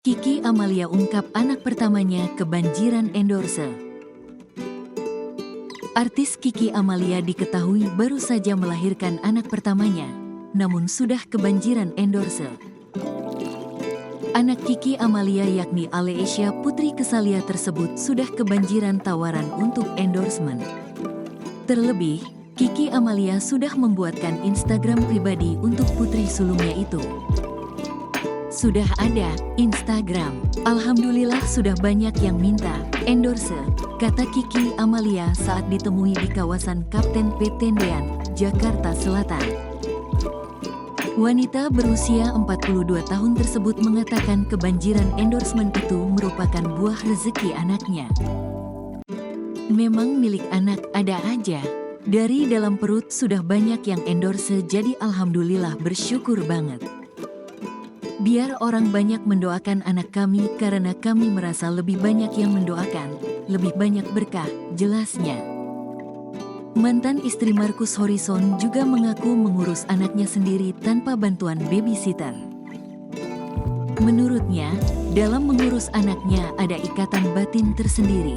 Kiki Amalia ungkap anak pertamanya kebanjiran endorse. Artis Kiki Amalia diketahui baru saja melahirkan anak pertamanya, namun sudah kebanjiran endorse. Anak Kiki Amalia yakni Aleesya Putri Kesalia tersebut sudah kebanjiran tawaran untuk endorsement. Terlebih, Kiki Amalia sudah membuatkan Instagram pribadi untuk putri sulungnya itu. Sudah ada Instagram. Alhamdulillah sudah banyak yang minta endorse, kata Kiki Amalia saat ditemui di kawasan Kapten P. Tendean, Jakarta Selatan. Wanita berusia 42 tahun tersebut mengatakan kebanjiran endorsement itu merupakan buah rezeki anaknya. Memang milik anak ada aja. Dari dalam perut sudah banyak yang endorse, jadi alhamdulillah bersyukur banget. Biar orang banyak mendoakan anak kami karena kami merasa lebih banyak yang mendoakan, lebih banyak berkah, jelasnya. Mantan istri Marcus Horizon juga mengaku mengurus anaknya sendiri tanpa bantuan babysitter. Menurutnya, dalam mengurus anaknya ada ikatan batin tersendiri.